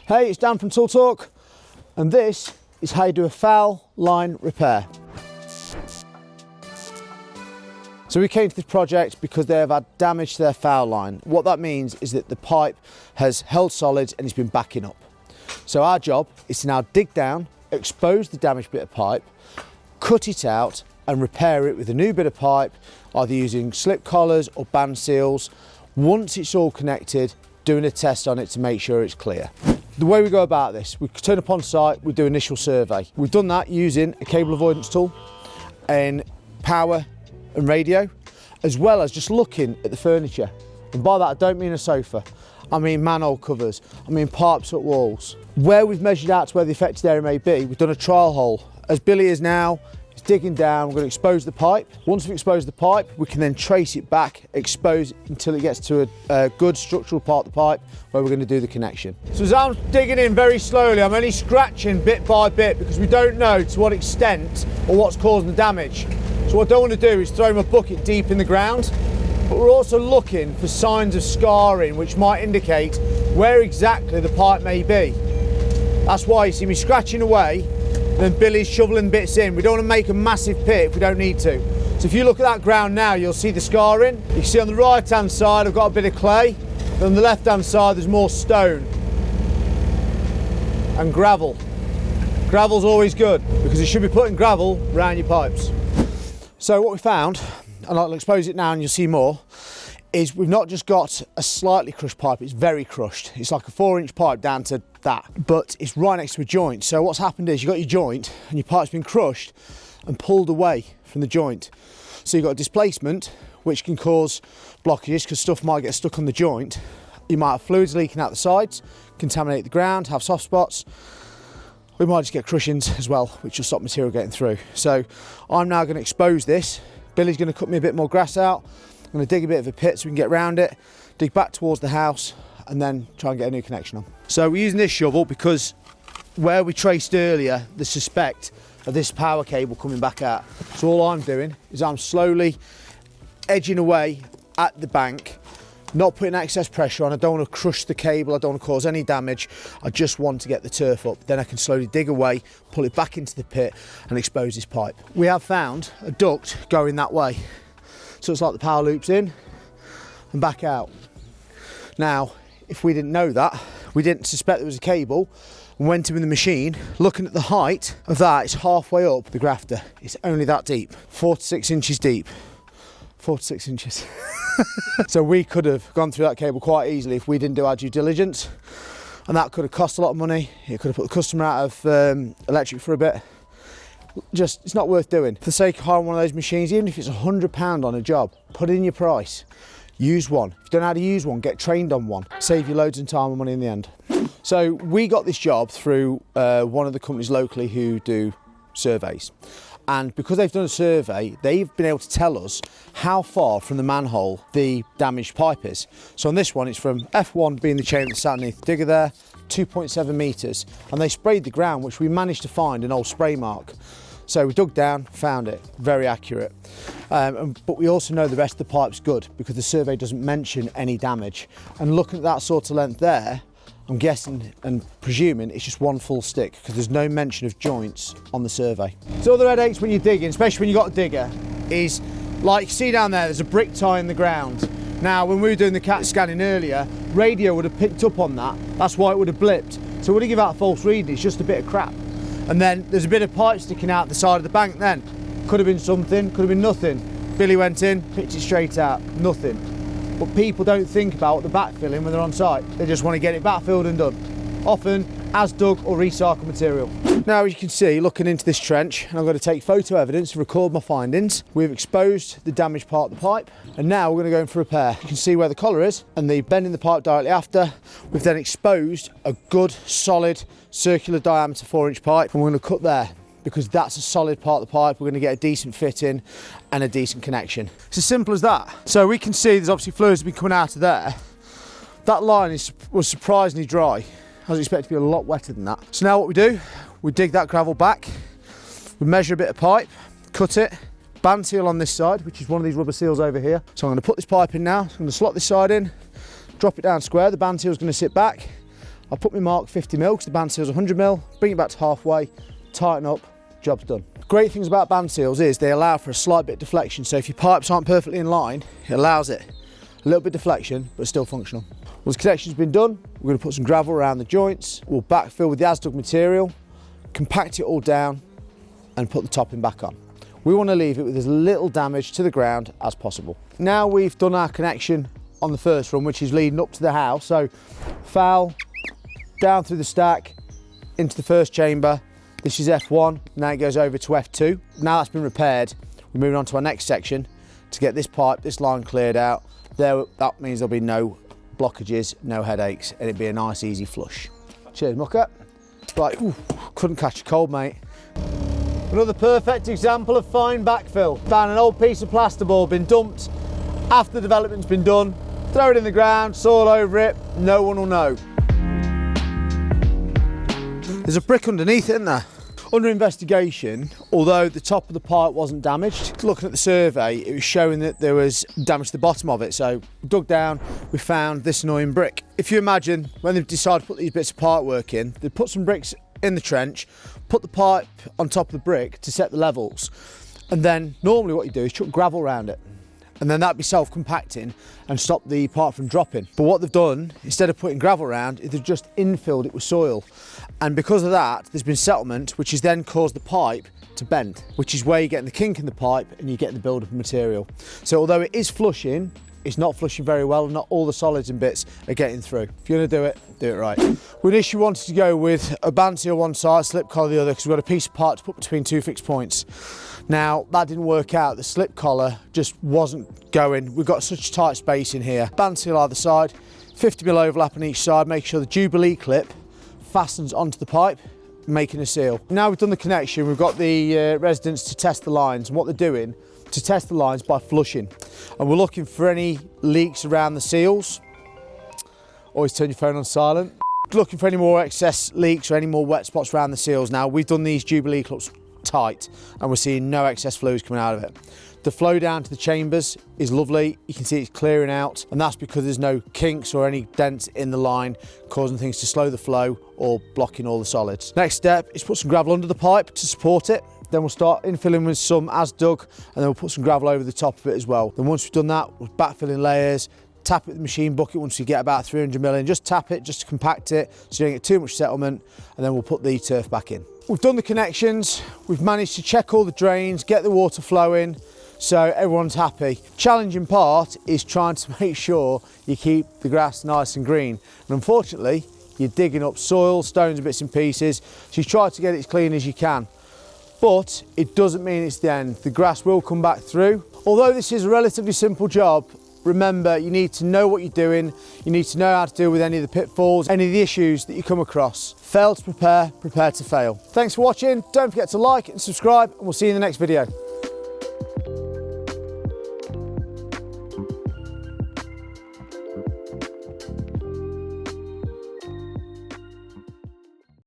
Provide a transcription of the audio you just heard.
Hey, it's Dan from Tool Talk, and this is how you do a foul line repair. So we came to this project because they have had damage to their foul line. What that means is that the pipe has held solid and it's been backing up. So our job is to now dig down, expose the damaged bit of pipe, cut it out and repair it with a new bit of pipe, either using slip collars or band seals. Once it's all connected, doing a test on it to make sure it's clear. The way we go about this, we turn up on site, we do initial survey. We've done that using a cable avoidance tool and power and radio, as well as just looking at the furniture. And by that I don't mean a sofa, I mean manhole covers, I mean pipes at walls. Where we've measured out to where the affected area may be, we've done a trial hole. As Billy is now, he's digging down, we're going to expose the pipe. Once we've exposed the pipe, we can then trace it back, expose it until it gets to a good structural part of the pipe where we're going to do the connection. So as I'm digging in very slowly, I'm only scratching bit by bit because we don't know to what extent or what's causing the damage. So what I don't want to do is throw my bucket deep in the ground, but we're also looking for signs of scarring which might indicate where exactly the pipe may be. That's why you see me scratching away, then Billy's shoveling bits in. We don't want to make a massive pit if we don't need to. So if you look at that ground now, you'll see the scarring. You can see on the right hand side I've got a bit of clay, and on the left hand side there's more stone and gravel. Gravel's always good because you should be putting gravel around your pipes. So what we found, and I'll expose it now and you'll see more, is we've not just got a slightly crushed pipe, it's very crushed. It's like a 4-inch pipe down to that, but it's right next to a joint. So what's happened is you've got your joint and your pipe's been crushed and pulled away from the joint. So you've got a displacement which can cause blockages because stuff might get stuck on the joint. You might have fluids leaking out the sides, contaminate the ground, have soft spots. We might just get crushings as well, which will stop material getting through. So I'm now going to expose this. Billy's going to cut me a bit more grass out. I'm going to dig a bit of a pit so we can get around it, dig back towards the house, and then try and get a new connection on. So we're using this shovel because where we traced earlier the suspect of this power cable coming back out. So all I'm doing is I'm slowly edging away at the bank, not putting excess pressure on. I don't want to crush the cable, I don't want to cause any damage. I just want to get the turf up. Then I can slowly dig away, pull it back into the pit and expose this pipe. We have found a duct going that way. So it's like the power loops in and back out. Now, if we didn't know that, we didn't suspect there was a cable, and went in with the machine, looking at the height of that, it's halfway up the grafter. It's only that deep, 4 to 6 inches deep. 4 to 6 inches. So we could have gone through that cable quite easily if we didn't do our due diligence, and that could have cost a lot of money. It could have put the customer out of electric for a bit. Just, it's not worth doing. For the sake of hiring one of those machines, even if it's £100 on a job, put it in your price. Use one. If you don't know how to use one, get trained on one. Save you loads of time and money in the end. So we got this job through one of the companies locally who do surveys. And because they've done a survey, they've been able to tell us how far from the manhole the damaged pipe is. So on this one, it's from F1 being the chain that's sat underneath the digger there, 2.7 metres. And they sprayed the ground, which we managed to find an old spray mark. So we dug down, found it, very accurate. But we also know the rest of the pipe's good because the survey doesn't mention any damage. And looking at that sort of length there, I'm guessing and presuming it's just one full stick because there's no mention of joints on the survey. So other headaches when you're digging, especially when you've got a digger, is like you see down there, there's a brick tie in the ground. Now, when we were doing the CAT scanning earlier, radio would have picked up on that. That's why it would have blipped. So it would have given out a false reading, it's just a bit of crap. And then there's a bit of pipe sticking out the side of the bank then. Could have been something, could have been nothing. Billy went in, picked it straight out, nothing. But people don't think about the backfilling when they're on site. They just want to get it backfilled and done. Often as dug or recycled material. Now, as you can see, looking into this trench, and I'm going to take photo evidence to record my findings. We've exposed the damaged part of the pipe, and now we're going to go in for repair. You can see where the collar is and the bend in the pipe directly after. We've then exposed a good, solid, circular diameter 4-inch pipe, and we're going to cut there because that's a solid part of the pipe. We're going to get a decent fit in and a decent connection. It's as simple as that. So we can see there's obviously fluids have been coming out of there. That line was surprisingly dry. I was expecting to be a lot wetter than that. So now what we do, we dig that gravel back, we measure a bit of pipe, cut it, band seal on this side, which is one of these rubber seals over here. So I'm going to put this pipe in now. So I'm going to slot this side in, drop it down square. The band seal is going to sit back. I'll put my mark 50mm because the band seal's 100mm, bring it back to halfway, tighten up, job's done. Great things about band seals is they allow for a slight bit of deflection, so if your pipes aren't perfectly in line, it allows it. A little bit of deflection, but still functional. Once the connection's been done, we're going to put some gravel around the joints. We'll backfill with the as-dug material, compact it all down, and put the topping back on. We want to leave it with as little damage to the ground as possible. Now we've done our connection on the first run, which is leading up to the house. So foul, down through the stack, into the first chamber. This is F1, now it goes over to F2. Now that's been repaired, we're moving on to our next section to get this pipe, this line cleared out. There, that means there'll be no blockages, no headaches, and it'd be a nice easy flush. Cheers, mucker. Right, ooh, couldn't catch a cold, mate. Another perfect example of fine backfill. Found an old piece of plasterboard, been dumped after the development's been done. Throw it in the ground, soil over it, no one will know. There's a brick underneath it, isn't there? Under investigation, although the top of the pipe wasn't damaged, looking at the survey, it was showing that there was damage to the bottom of it. So we dug down, we found this annoying brick. If you imagine when they've decided to put these bits of pipe work in, they put some bricks in the trench, put the pipe on top of the brick to set the levels, and then normally what you do is chuck gravel around it, and then that'd be self-compacting and stop the pipe from dropping. But what they've done, instead of putting gravel around, is they've just infilled it with soil. And because of that, there's been settlement, which has then caused the pipe to bend, which is where you're getting the kink in the pipe and you're getting the build-up of material. So although it is flushing, it's not flushing very well, and not all the solids and bits are getting through. If you're gonna do it right. We initially wanted to go with a band seal one side, slip collar the other, because we've got a piece of pipe to put between two fixed points. Now, that didn't work out. The slip collar just wasn't going. We've got such tight space in here. Band seal either side, 50mm overlap on each side, make sure the Jubilee clip fastens onto the pipe, making a seal. Now we've done the connection, we've got the residents to test the lines, and what they're doing to test the lines by flushing. And we're looking for any leaks around the seals. Always turn your phone on silent. Looking for any more excess leaks or any more wet spots around the seals. Now we've done these Jubilee clips tight and we're seeing no excess fluids coming out of it. The flow down to the chambers is lovely. You can see it's clearing out, and that's because there's no kinks or any dents in the line causing things to slow the flow or blocking all the solids. Next step is put some gravel under the pipe to support it. Then we'll start infilling with some as dug, and then we'll put some gravel over the top of it as well. Then once we've done that, we'll backfill in layers, tap it with the machine bucket once we get about 300mm in. Just tap it just to compact it so you don't get too much settlement, and then we'll put the turf back in. We've done the connections, we've managed to check all the drains, get the water flowing, so everyone's happy. Challenging part is trying to make sure you keep the grass nice and green. And unfortunately, you're digging up soil, stones and bits and pieces, so you try to get it as clean as you can. But it doesn't mean it's the end. The grass will come back through. Although this is a relatively simple job, remember you need to know what you're doing, you need to know how to deal with any of the pitfalls, any of the issues that you come across. Fail to prepare, prepare to fail. Thanks for watching, don't forget to like and subscribe, and we'll see you in the next video.